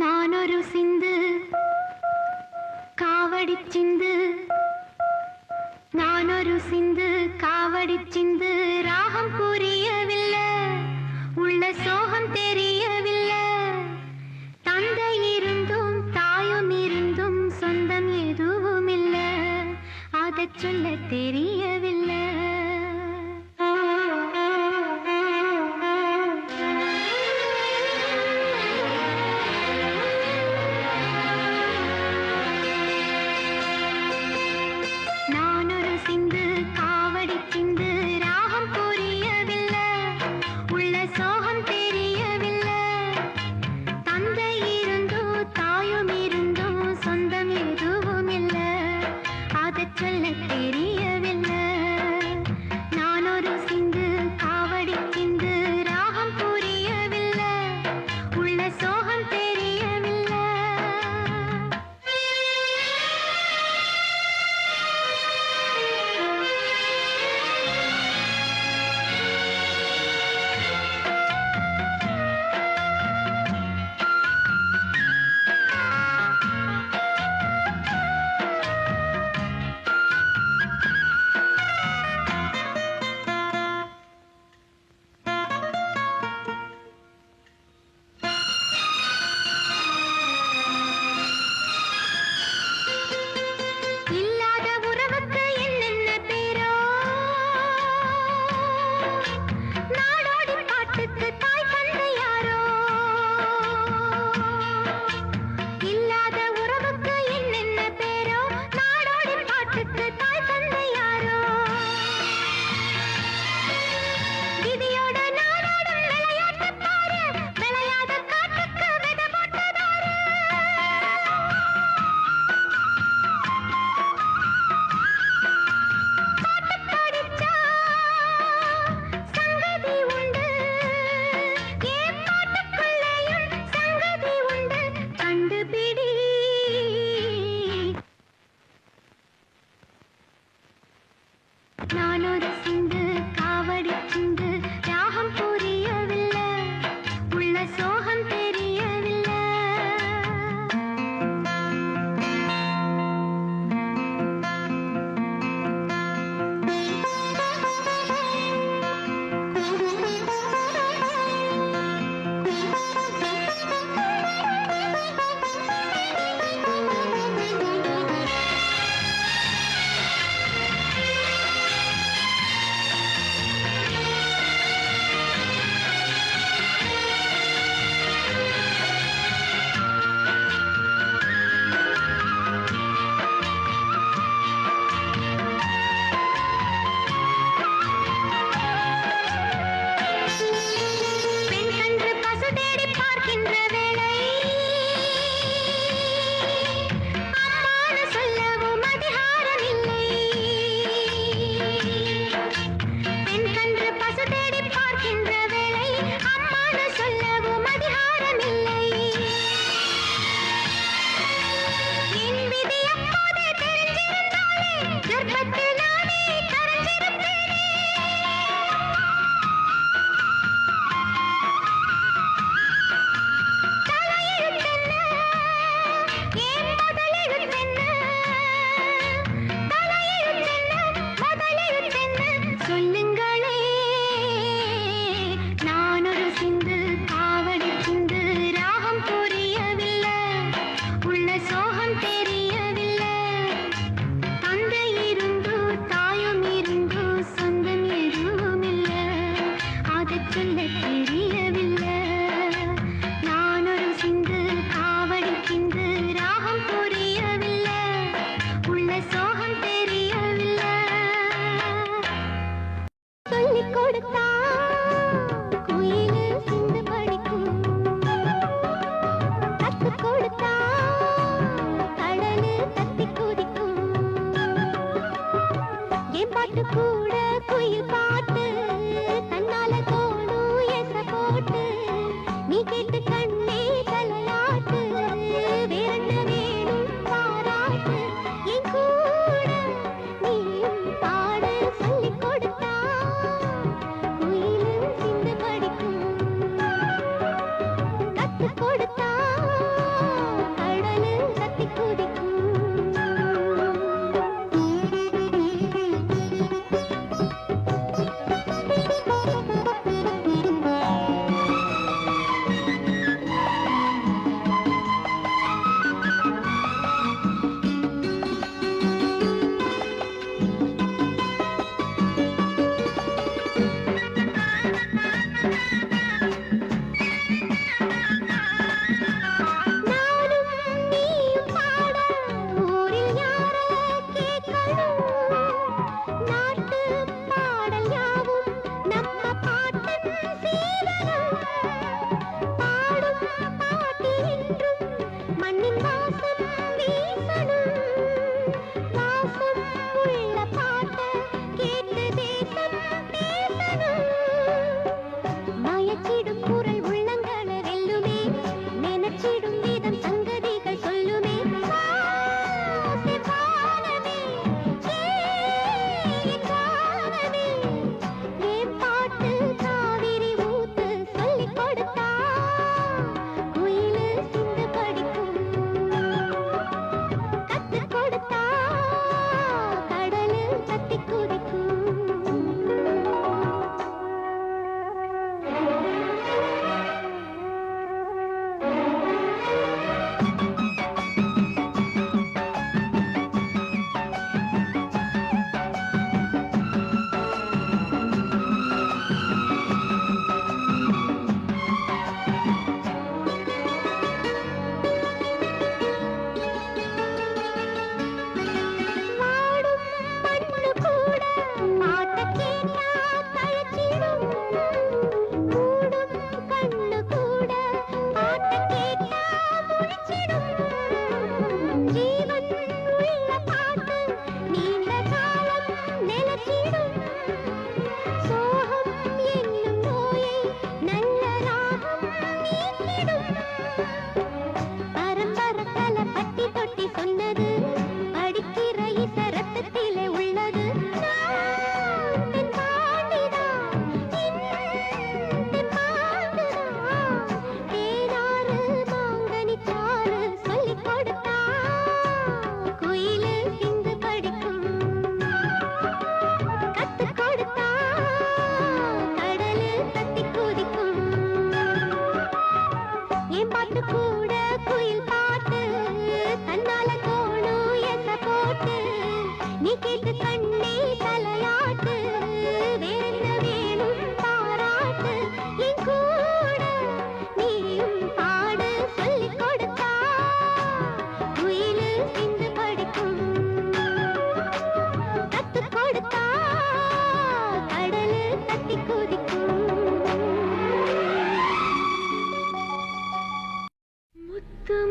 நானொரு சிந்து காவடி சிந்து, நானொரு சிந்து காவடி சிந்து. ராகம் புரியவில்லை, உள்ள சோகம் தெரியவில்லை. தந்தை இருந்தும் தாயும் இருந்தும் சொந்தம் எதுவும் இல்லை, அதை சொல்ல தெரியவில்லை. நானொரு சிந்து காவடி சிந்து, ராகம் புரியவில்லை, உள்ள சோகம் தெரியவில்லை. கொடுத்தா தன் சங்கதிகள் சொல்லுமே வானமே ஏன் வானமே ஏன் பாட்டு காவிரி ஊத்து சொல்லிக் கொடுத்தா குயிலு சிந்து படிக்கும் கத்துக் கொடுத்தா கடலு தத்தி குதிக்கும்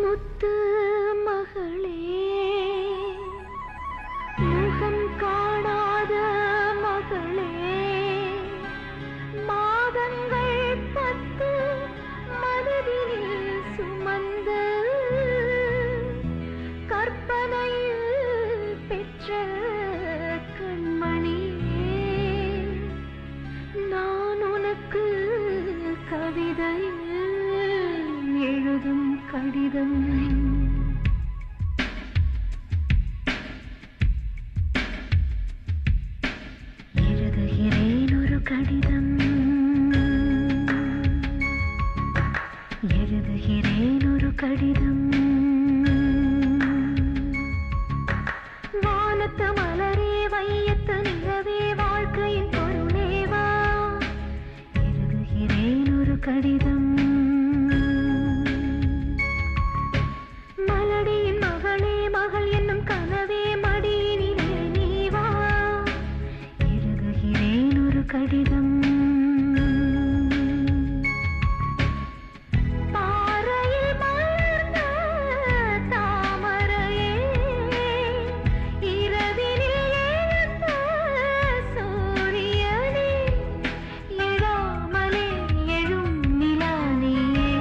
முத்து மகளே முகம் காணாத மகளே மாதங்கள் 10 மனதில் சுமந்த கற்பனையில் பெற்ற கண்மணியே நான் உனக்கு கவிதையில் எழுதும் கடிதம் எழுதுகிறேன் ஒரு கடிதம் எழுதுகிறேன் ஒரு கடிதம் வானத்து மலரே வையத்து நிலவே வாழ்க்கையின் பொருளேவா எழுதுகிறேன் ஒரு கடிதம் கடிதம் பாறையில் மலர்ந்த தாமரையே இரவினில் எழுந்த சூரியனே எழாமலே எழும் நிலானியே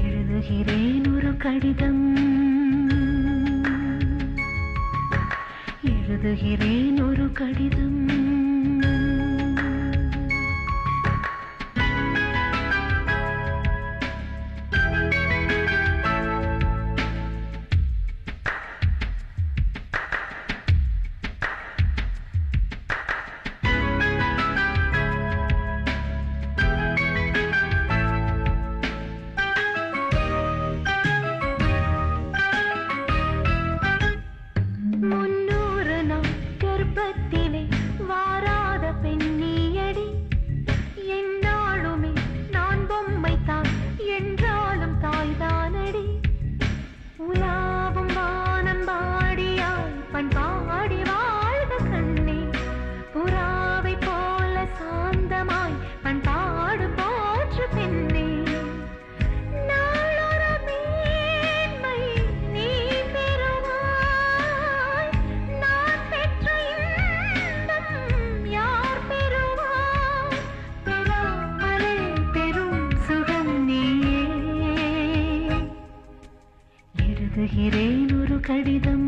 எழுதுகிறேன் ஒரு கடிதம் எழுதுகிறேன் ஒரு கடிதம் கடிதம்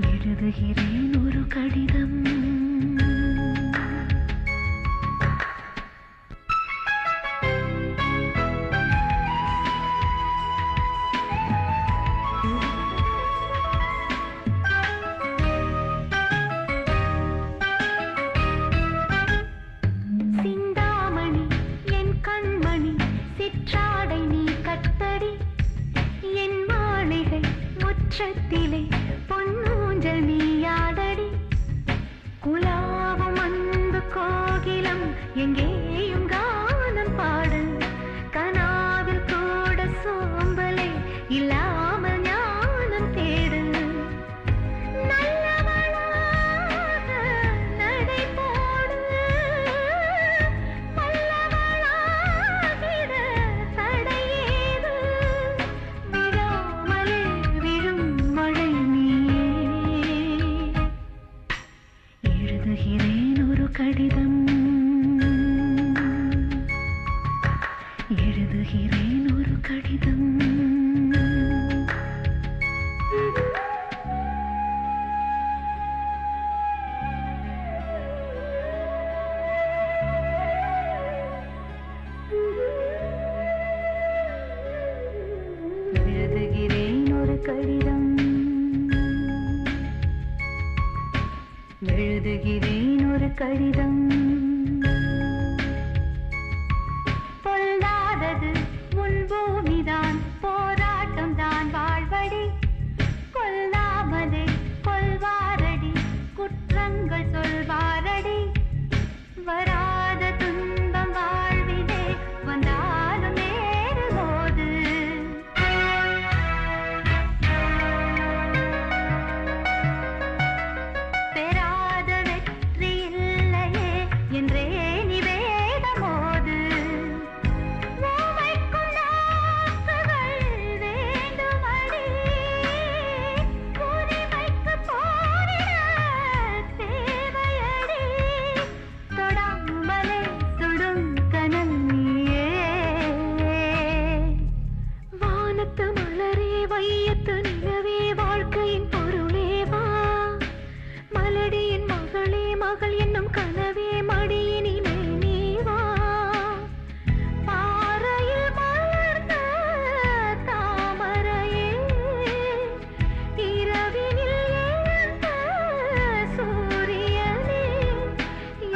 எழுதுகிறேன் ஒரு கடிதம். சிந்தாமணி என் கண்மணி சிற்றாடை நீ கட்டடி என் மாளிகை முற்றத்திலே பொன்னூஞ்சல் நீயாடடி குலாவும் அன்பு கோகிலம் எங்கேயும் கானம் பாடு கனாவில் கூட சோம்பலை இல்லாமல் ஞானம் தேடு நல்லவளாக நடை போடு பல்லவளாகிட தடையேது விழாமலே விழும் மழை நீயே எழுதுகிறேன் ஒரு கடிதம் எழுதுகிறேன் ஒரு கடிதம். எழுதுகிறேன் ஒரு கடிதம் எழுதுகிறேன் ஒரு கடிதம். பொல்லாதது உன் பூமிதான் போராட்டம் தான் வாழ்வடி கொல்லாமலே கொல்வாரடி குற்றங்கள் சொல்வாரடி வராத துன்பம் வாழ்விலே வந்தாலும் நேரும்போது பெறாத வெற்றி இல்லையே என்றே நீ வேதமோது ஊமைக்கும் நாக்குகள் வேண்டுமடி உரிமைக்கு போரிட தேவையடி தொடாமலே சுடும் கனல் நீயே வானத்து மலரே வையத்து நிலவே வாழ்க்கையின் பொருளே வா மலடியின் மகளே மகள் என்னும் கனவே மடியினிலே நீ வா பாறையில் மலர்ந்த தாமரையே இரவினில் எழுந்த சூரியனே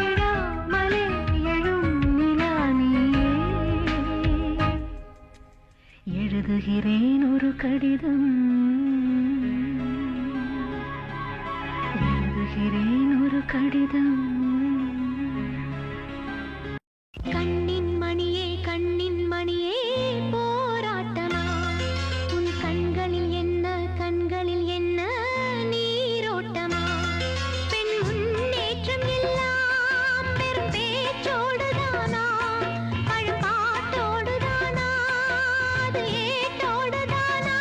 எழாமலே எழும் நிலா நீயே எழுதுகிறேன் ஒரு கடிதம் எழுதுகிறேன் ஒரு கடிதம். கண்ணின் மணியே போராட்டமா உன் கண்களில் என்ன நீரோட்டமா பெண் முன்னேற்றம் எல்லாம் பெரும் பேச்சோடுதானா பழப்பாட்டோடுதானா அது ஏட்டோடுதானா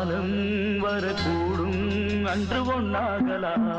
காலம் வரக்கூடும் அன்று ஒன்னாகலாம்.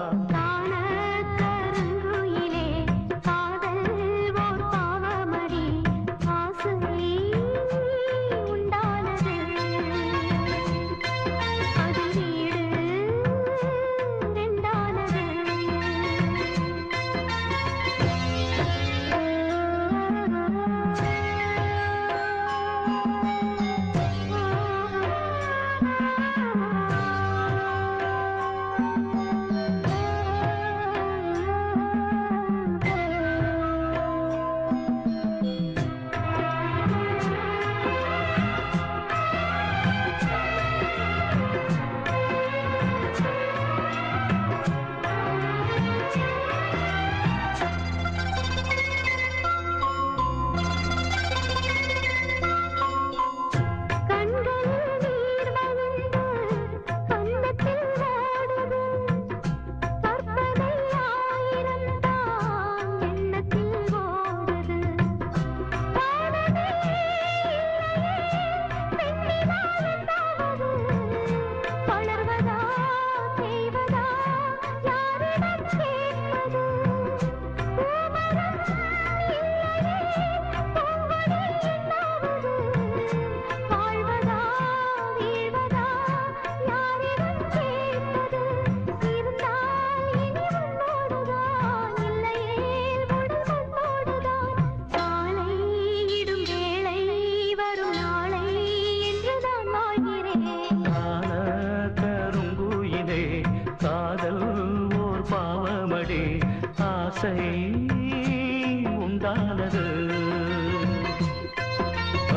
உண்டானது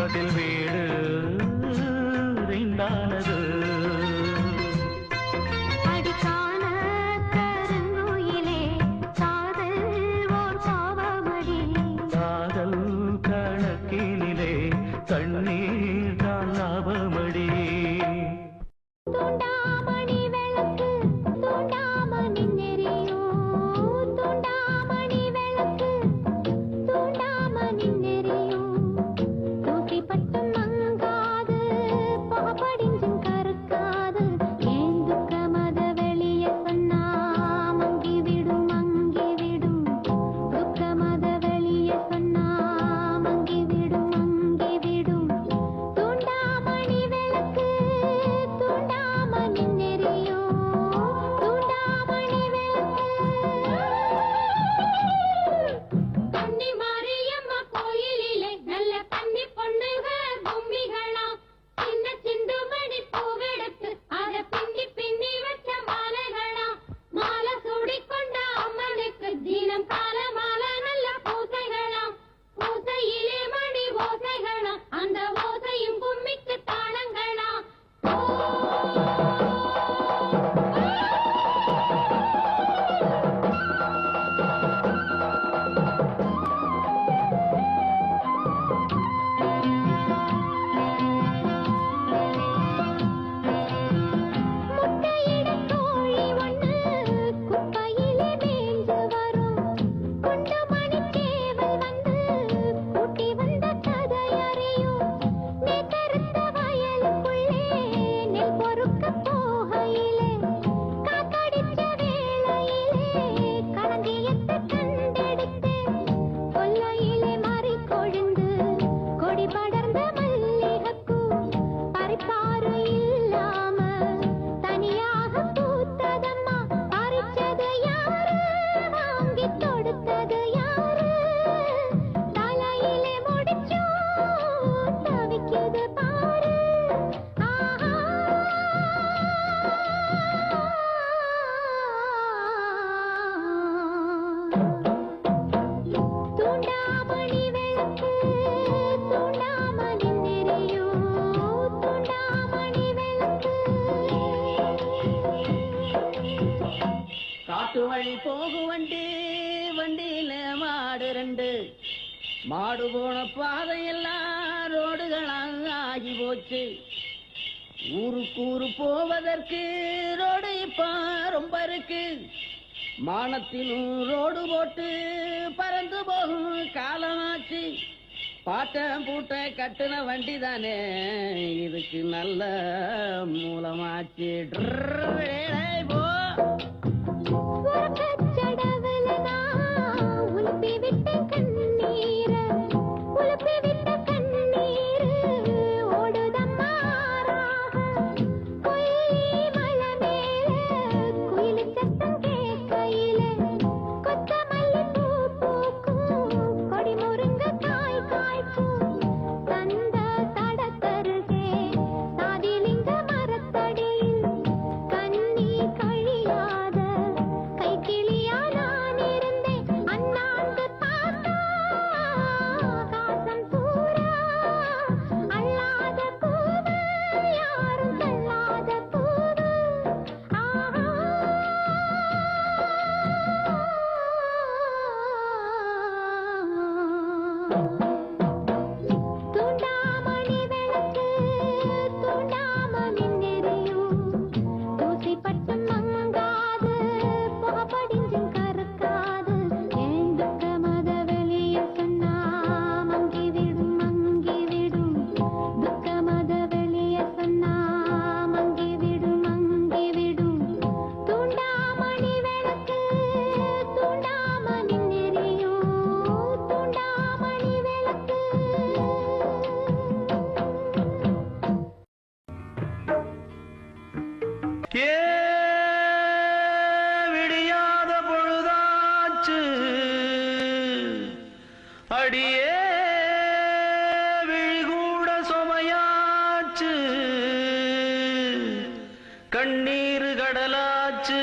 அதில் வீடு ரெண்டானது. அடிக்கான கருங்குயிலே காதல் ஓர் பாவமடி. காதல் கணக்கினிலே தண்ணீர் தான் லாபமடி. தூண்டாமணி விளக்கு தூண்டாமணி நெறியும், தூண்டாமணி விளக்கு தூண்டாமணி நெறியும். தூசி பட்டும் மங்காது புகப்படிஞ்சும் கருக்காது. ஏன் துக்கமத வெளியே சொன்னா மங்கி விடும் மங்கி விடும். துக்கமத வெளியே சொன்னா மங்கி விடும் மங்கி விடும். தூண்டாமணி விளக்கு தூண்டாமணி நெறியும், தூண்டாமணி விளக்கு. கன்னி மாரியம்மா கோயிலிலே நல்ல கன்னி பொண்ணுக பொம்மிகளாம். சின்ன சிந்துமணி பூவெடுத்து அத பின்னி பின்னி வச்ச மாலைகளாம். மாலை சூடிக்கொண்ட அம்மனுக்கு தினம் கால மாலை நல்ல பூசைகளாம். பூசையிலே மணி ஓசைகளாம், அந்த ஓசையும் கும்மிக்கு தாளங்களாம். முட்டையிட கோழி ஒண்ணு குப்பையிலே மேய்ந்து வரும். குண்டமணி தேவல் வந்து கூட்டி வந்த கதை அறியும். நேத்தறுத்த வயலுக்குள்ளே நெல் பொறுக்க போகையிலே, காக்கடிச்ச வேளையிலே களஞ்சியத்தை கண்டெடுத்தேன். கொல்லையிலே மறி கொழுந்து கொடி படர்ந்த மல்லிகைப்பூ. பறிப்பாரு இல்லாம தனியாக பூத்ததம்மா. பறிச்சது யாரு, வாங்கி தொடுத்தது யாரு? தலையிலே முடிச்சோ தவிக்குது பாரு. ஆஹா தூண்டாமணி விளக்கு தூண்டாமணி நெறியும், தூண்டாமணி விளக்கு. காட்டு வழி போகு வண்டி, வண்டியில மாடு ரெண்டு. மாடு போன பாதையெல்லாம் ரோடுகளாக ஆகி போச்சு. ஊருக்கு போவதற்கு ரோடு இப்ப ரொம்ப இருக்கு. மானத்திலும் ரோடு போட்டு பறந்து போகும் காலமாச்சு. பாட்டம் பூட்ட கட்டுன வண்டி தானே இதுக்கு நல்ல மூலமாச்சு. டேய் போ. உறக்கச்சடவுல நான் உலுப்பி விட்ட கண்ணீர, உலுப்பி விட்ட கண்ணீர் ஓடுதம்மா ராக. கொல்லி மலை மேல குயிலு சத்தம் கேட்கையில, கொத்தமல்லி பூ பூக்கும், கொடி முருங்கைக்காய் காய்க்கும். தந்த தடத்தருகே சாதிலிங்க மரத்தடியில் கண்ணி கழியாத கைக்கிளியா நான் இருந்தேன். அண்ணாந்து பார்த்தா காசம் பூரா அள்ளாத பூவு, யாரும் தள்ளாத பூவு. ஆஹா தூண்டாமணி விளக்கு தூண்டாம நின்னெறியும், தூசி பட்டு மங்காது புகப்படிஞ்சும் கருக்காது. ஏன் துக்கமத வெளிய சொன்னா மங்கிவிடும் மங்கிவிடும், துக்கமத வெளிய சொன்னா மங்கிவிடும் மங்கிவிடும். தூண்டாமணி விளக்கு தூண்டாம நின்னெறியும், தூண்டாமணி விளக்கு. ஏ விடியாத பொழுதாச்சு, அடியே விழிகூட சுமையாச்சு, கண்ணீர் கடலாச்சு,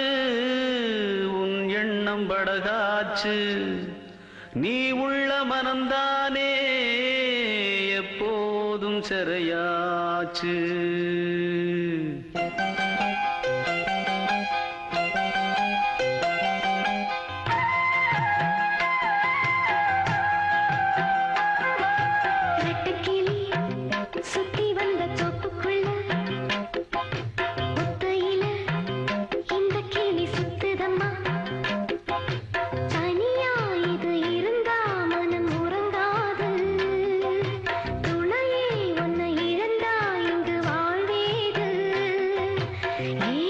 உன் எண்ணம் படகாச்சு. நீ உள்ள மனந்தானே எப்போதும் சிறையாச்சு. ரெட்டக்கிளி சுத்தி வந்த தோப்புக்குள்ள ஒத்தையில இந்த கிளி சுத்துதம்மா. தனியா இது இருந்தா மனம் உறங்காது, துணையே உன்னை இழந்தா இங்கு வாழ்வேது. ஏ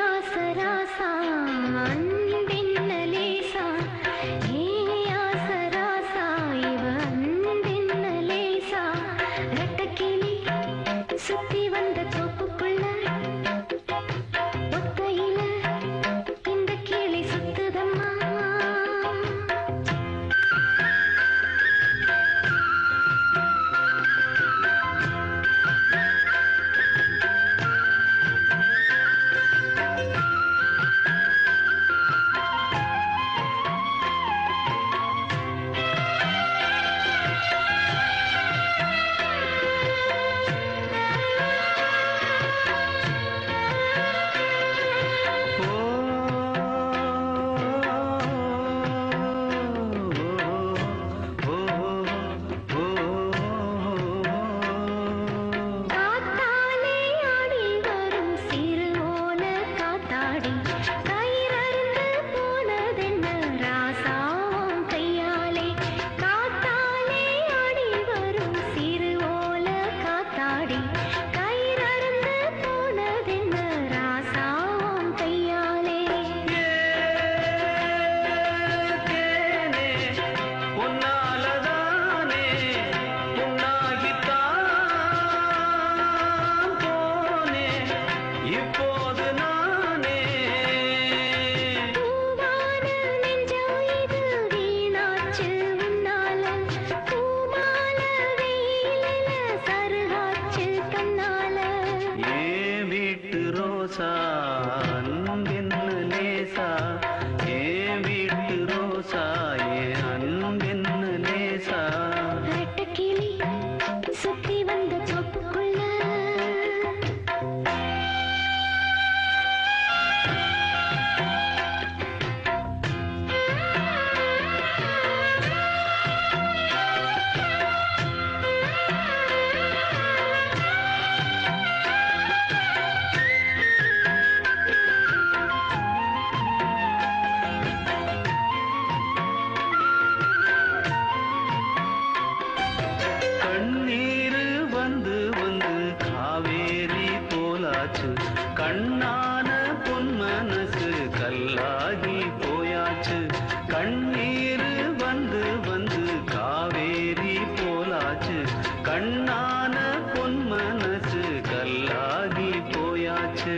ஆசராசா அன்பென்ன லேசா, ஏ ஆசராசா இவ அன்பென்ன லேசா. ரெட்டக்கிளி சுத்தி வந்த தோப்புக்குள்ள ஒத்தையில இந்த கிளி சுத்துதம்மா. காத்தாலே ஆடி வரும் சிறு ஓல காத்தாடி, கயிறறுந்து போனதென்ன ராசாவும் கையாலே. காத்தாலே ஆடி வரும் சிறு ஓல காத்தாடி, கயிறறுந்து போனதென்ன ராசாவும் கையாலே. தேனே உன்னாலதானே உன்னாகித்தான் போனே இப்போது நானே. பூவான நெஞ்சம் இது வீணாச்சு உன்னால, பூமால வெயிலில சருகாச்சு கண்ணால. ஏன் வீட்டு ரோசா அன்பென்ன லேசா, ஏன் வீட்டு ரோசா ஏன் அன்பென்ன லேசா. ரெட்டக்கிளி சுத்தி வந்த தோப்புக்குள்ள கண்ணான பொன் மனசு கல்லாகி போயாச்சு கண்ணீர் வந்து வந்து காவேரி போலாச்சு கண்ணான பொன் மனசு கல்லாகி போயாச்சு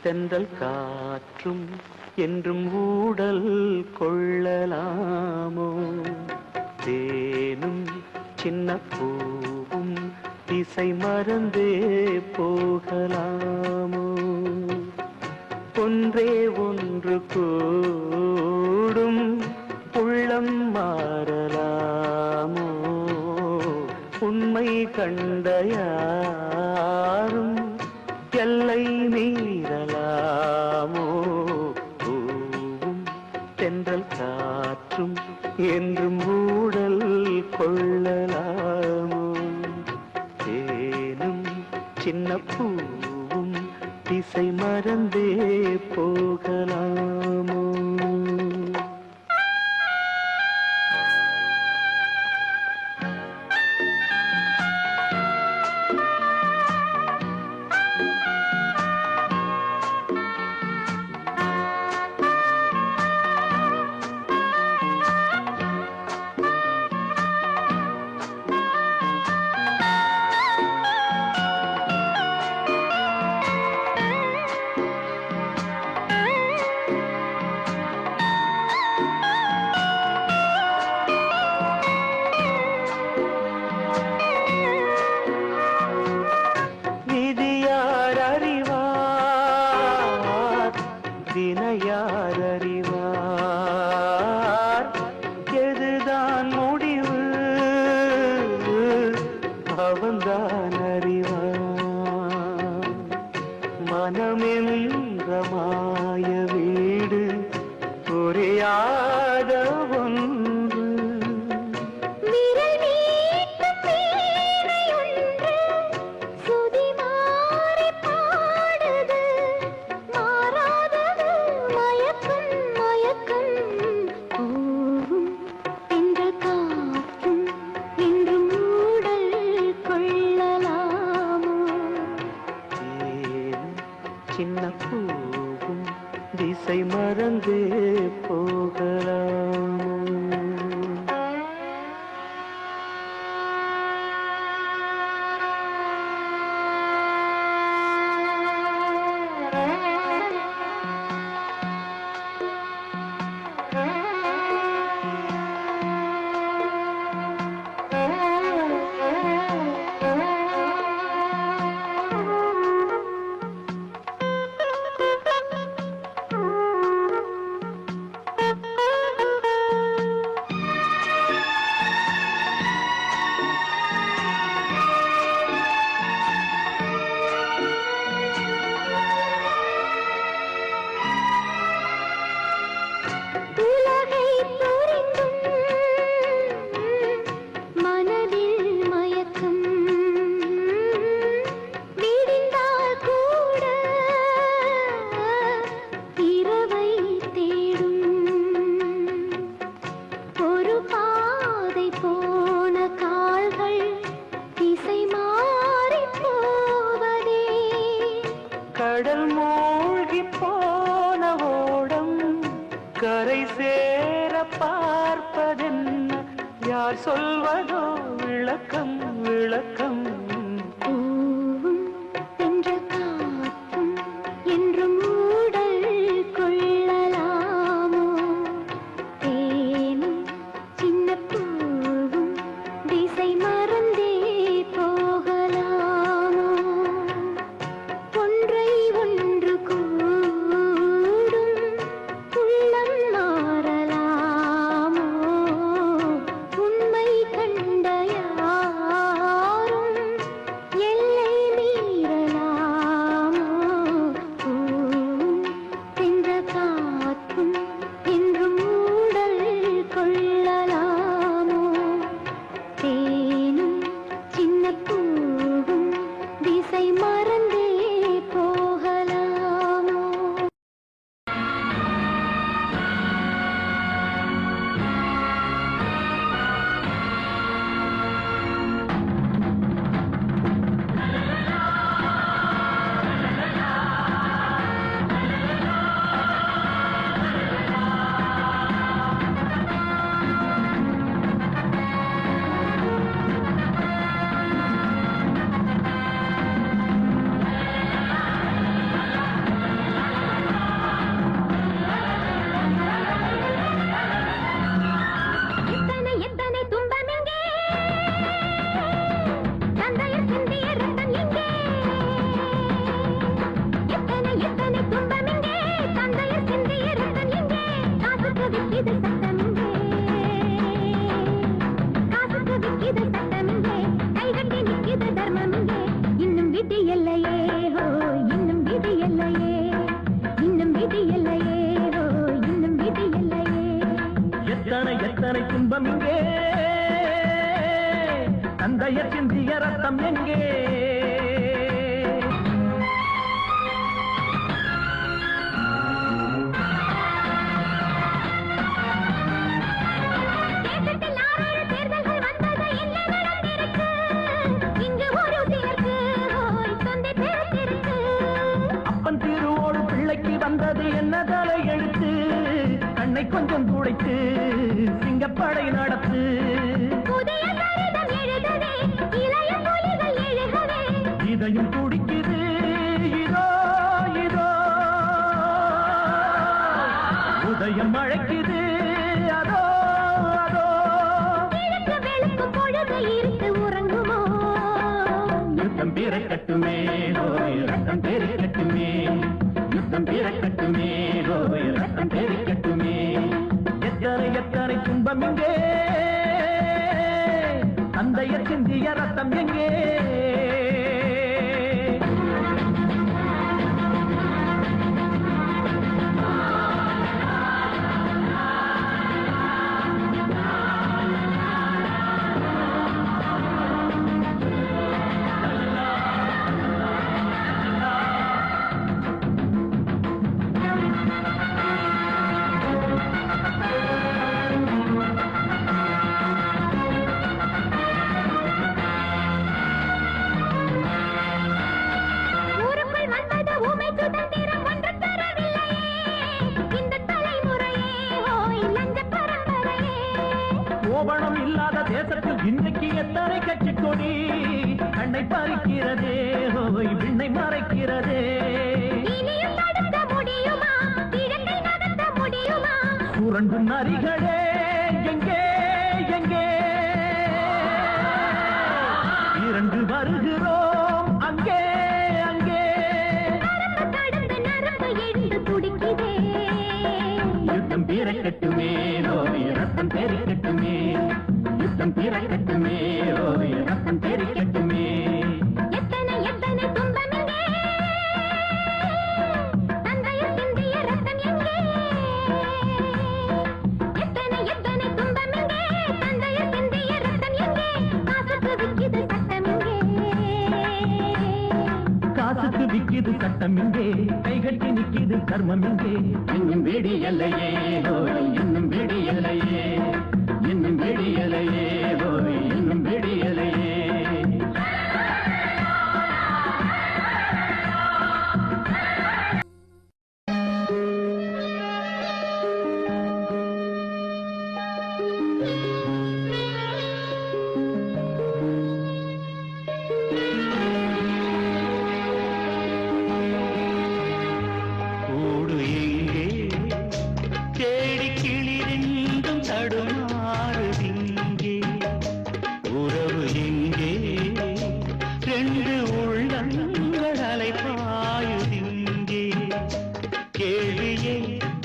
தென்றல் காற்றும் என்றும் ஊடல் கொள்ளலாமோ தேனும் சின்ன பூவும் திசை மறந்தே போகலாமோ ஒன்றே ஒன்று கூடும் உள்ளம் மாறலாமோ உண்மை கண்ட யாரும் எல்லை மீறலாமோ பூவும் தென்றல் காற்றும் என்றும் ஊடல் கொள்ளலாமோ தேனும் சின்ன பூவும் திசை மறந்தே போகலாமோ யார் அறிவார் எதுதான் முடிவு அவன்தான் அறிவார் மனமென்ற மாய வீடு புரியாத ஒன்று சின்ன பூவும் திசை மறந்தே போகலாமோ கடல் மூழ்கி போன ஓடம் கரை சேர பார்ப்ப யார் சொல்வதோ விளக்கம் விளக்கம் பூவும் தென்றல் காற்றும் என்றும் ஊடல் கொள்ளலாமோ தேனும் சின்ன பூவும் திசை மறந்தே போகலாமோ ஒன்றை ஒன்று கூடும் உள்ளம் மாறலாமோ உண்மை கண்ட யாரும் எல்லை மீறலாமோ பூவும் தென்றல் காற்றும் என்றும் ஊடல் கொள்ளலாமோ தேனும் சின்ன பூவும் திசை மறந்தே போகலாமோ எத்தனை எத்தனை துன்பம் எங்கே தந்தையர் சிந்திய ரத்தம் எங்கே எத்தனை எத்தனை துன்பம் எங்கே தந்தையர் சிந்திய ரத்தம் எங்கே காசுக்கு விக்கிது சட்டம் எங்கே காசுக்கு விக்கிது சட்டம் எங்கே கைகட்டி நிக்கிது தர்மம் எங்கே இன்னும் விதி இல்லையே ஹோ இன்னும் விதி இல்லையே இன்னும் விதி இல்லையே ஹோ இன்னும் விதி இல்லையே எத்தனை எத்தனை துன்பம் இங்கே தந்தையர் சிந்திய ரத்தம் எங்கே தேசத்தில் 6 தேர்தல்கள் வந்தது என்ன நடந்திருக்கு இங்கு ஒரு சிலருக்கு ஓய் தொந்தை பிறந்திருக்கு அப்பன் திருவோடு பிள்ளைக்கு வந்தது என்ன தலை எழுத்து கண்ணை கொஞ்சம் துடைத்து சிங்கப்படை நடத்து புதிய சரிதம் எழுதவே இளைய புலிகள் எழுகவே இதையும் துடிக்குது இதோ இதோ உதயம் அழைக்குது அதோ அதோ கிழக்கு வெளுக்கும் பொழுது இருட்டு உறங்குமோ யுத்தம் பிறக்கட்டுமே ஓய் ரத்தம் பெருக்கட்டுமே யுத்தம் பிறக்கட்டுமே ஓய் ரத்தம் பெருக்கட்டுமே எத்தனை எத்தனை துன்பம் எங்கே தந்தையர் சிந்திய ரத்தம் எங்கே ஊருக்குள் வந்தது ஊமை சுதந்திரம் ஒன்று தரவில்லையே இந்த தலைமுறையே ஓய் லஞ்ச பரம்பரையே கோபணம் இல்லாத தேசத்தில் இன்றைக்கு எத்தனை கட்சி கொடி கண்ணை பறிக்கிறதே ஓய் விண்ணை மறைக்கிறதே இனியும் தடுக்க முடியுமா கிழக்கை நகர்த்த முடியுமா சுரண்டும் நரிகளே எங்கே எங்கே இரண்டு வருகிறோம் அங்கே அங்கே நரம்பு கடந்து நரம்பு எழுந்து துடிக்குதே யுத்தம் பிறக்கட்டுமே ஓய் ரத்தம் பெருக்கட்டுமே யுத்தம் பிறக்கட்டுமே ஓய் ரத்தம் பெருக்கட்டுமே எத்தனை எத்தனை துன்பம் எங்கே தந்தையர் சிந்திய ரத்தம் எங்கே எத்தனை எத்தனை துன்பம் எங்கே தந்தையர் சிந்திய ரத்தம் எங்கே காசுக்கு விக்கிது சட்டம் எங்கே காசுக்கு விக்கிது சட்டம் எங்கே கைகட்டி நிக்கிது கர்மம் எங்கே இன்னும் விடியலையே ஓய் இன்னும் விடியலையே இன்னும் விடியலையே ஓய் இன்னும் விடியலையே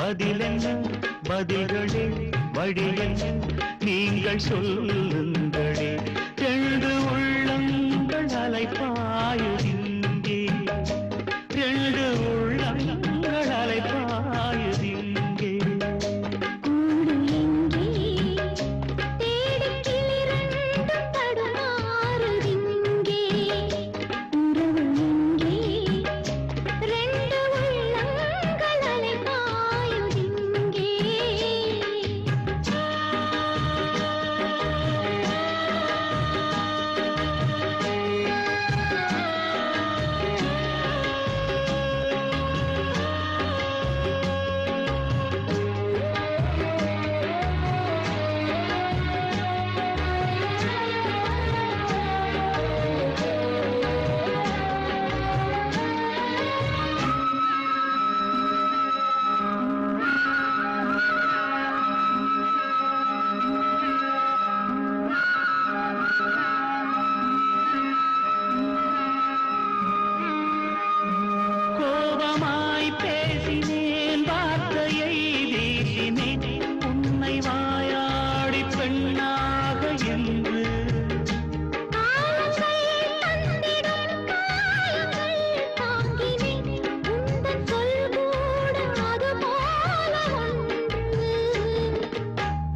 பதிலென்ன பதில்களே வழியென்ன நீங்கள் சொல்லுங்களே ரெண்டு உள்ளங்கள் அலைப்பாயுதிங்கே ரெண்டு உள்ளங்கள் அலைப்பாயுதிங்கே கூடு எங்கே தேடிக் கிளிரண்டும் தடுமாறுதிங்கே உறவு எங்கே ரெண்டு உள்ளங்கள் அலைபாயுதிங்கே கோபமாய் பேசினேன் வார்த்தையை வீசினேன் உன்னை வாயாடி பெண்ணாக என்று காலங்கள் தந்திடும் காயங்கள் தாங்கினேன் உந்தன் சொல் கூட அது போல ஒன்று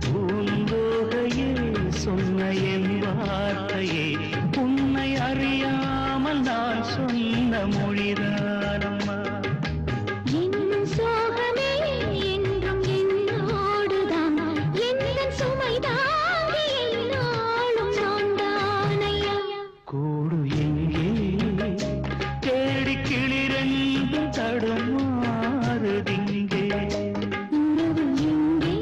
பூந்தோகையே சொன்ன என் வார்த்தையே உன்னை அறியாமல் நான் சொன்ன மொழிதானம்மா என் சோகமே என்றும் என்னோடுதான் எந்தன் சுமை தாங்கி என்னாலும் நான் தானையா கூடு எங்கே தேடி கிளிரெண்டும் தடுமாறுதிங்கே உறவு எங்கே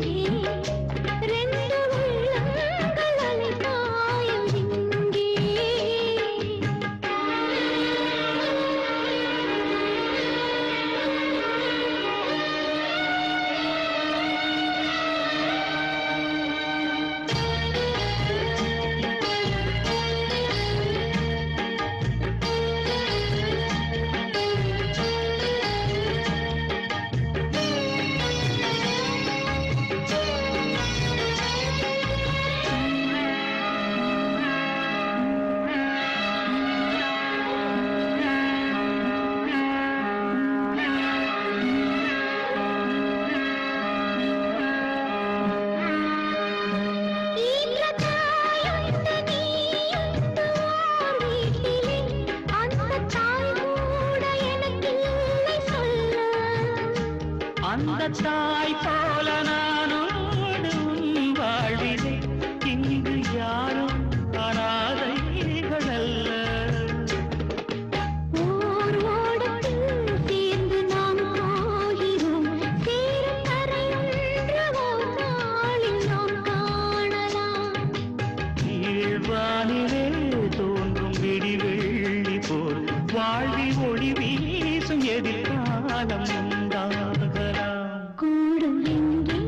ரெண்டு உள்ளங்கள் அலைபாயுதிங்கே ஈன்ற தாயுண்டு நீயுண்டு ஓர் வீட்டிலே அந்த தாய் கூட எனக்கில்லை சொல்ல அந்த தாய் போல நானோடு உன் வாழ்விலே இங்கு யாரும் அனாதைகள் அல்ல ஓர் ஓடத்தில் சேர்ந்து நாம் போகிறோம் சேரும் கரையொன்று ஓர் நாளில் நாம் காணலாம் கீழ்வானிலே தோன்றும் விடிவெள்ளி போல் வாழ்வில் ஒளி வீசும் எதிர்காலம் உண்டாகலாம் கூடு எங்கே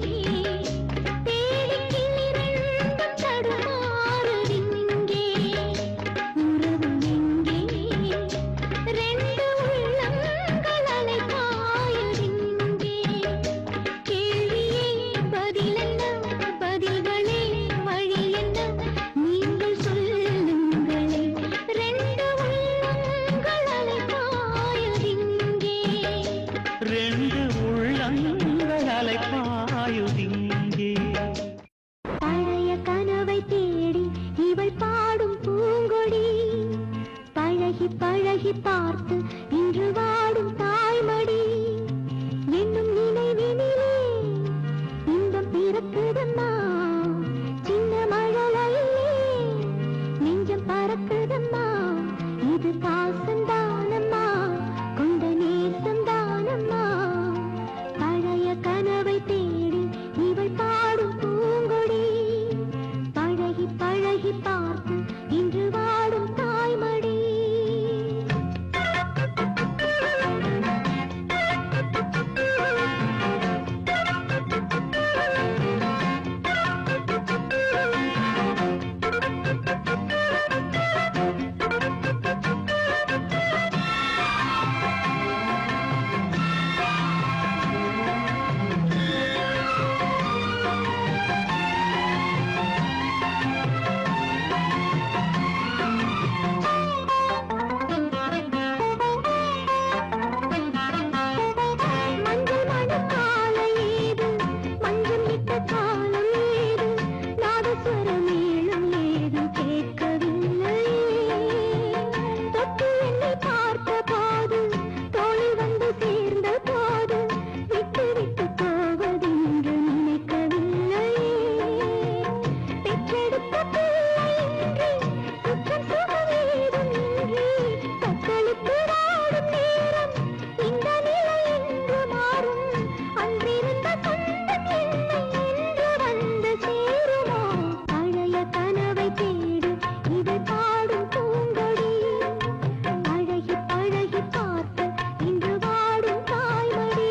சுரமேளும் ஏதும் கேட்கவில்லை. தொட்டு என்னை பார்த்த போது, தோளில் வந்து சேர்ந்த போது, விட்டு விட்டு போவதென்று நினைக்கவில்லை. பெற்றெடுத்த பிள்ளையின்றி, குற்றம் சுகவேதுமின்றி, தத்தளித்து வாடும் நேரம் இந்த நிலை என்று மாறும். அன்றிருந்த சொந்தம் என்னை என்று வந்து சேருமோ? பழைய கனவை தேடு, இது பாடும் பூங்கொடி. பழகி பழகி பார்த்து இன்று வாடும் தாய்மடி.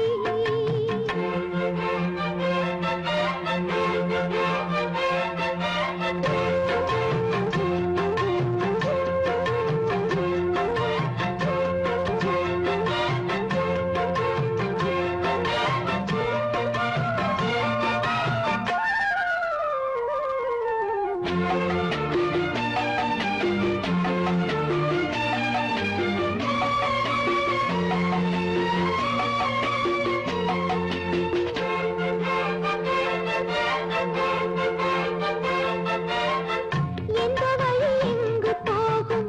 எந்த வழி எங்கு போகும்,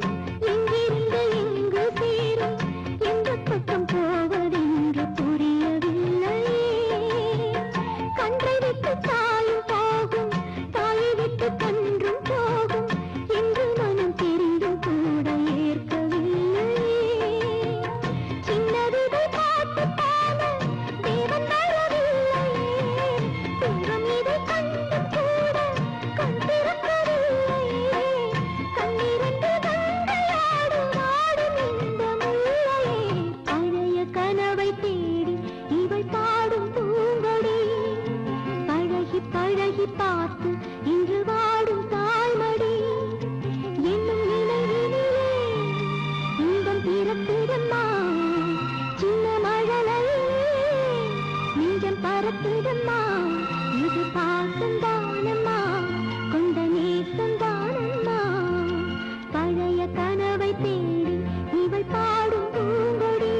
எங்கிருந்து எங்கு சேரும், எந்த பக்கம் போவதென்று புரியவில்லை. கன்றை விட்டு தாயும் போகும், தாயை விட்டு கன்றும் போகும் என்று மனம் தெரிந்தும் கூட ஏற்கவில்லை. சின்ன விதை பார்த்து போன தேவன் வரவில்லை. தெய்வம் இதை கண்டும் கூட கண் திறக்கவில்லை. கண்ணிரண்டு கங்கையாடும் ஆடும் இந்த முல்லையே. பழைய கனவை தேடி இவள் பாடும் பூங்கொடி. பழகி பழகி பார்த்து இன்று வாடும் தாய்மடி. என்னும் நினைவினிலே இன்பம் பிறப்பிடம்மா. சின்ன மழலையிலே நெஞ்சம் பரப்பிடம்மா. இது பாசந்தானம்மா, கொண்ட நேசந்தானம்மா. பழைய கனவை தேடி இவள் பாடும் பூங்கொடி.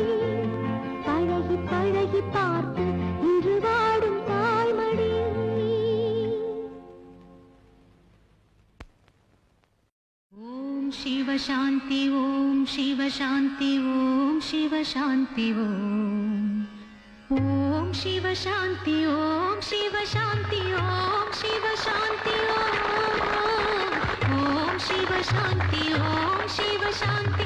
பழகி பழகி பார்த்து இன்று வாடும் தாய்மடி. ஓம் சிவ சாந்தி, ஓம் சிவ சாந்தி, ஓம் சிவ சாந்தி, ஓம் சிவ சாந்தி, ஓம் சிவ சாந்தி, ஓம் சிவ சாந்தி, ஓம் சிவ சாந்தி, ஓம் சிவ சாந்தி.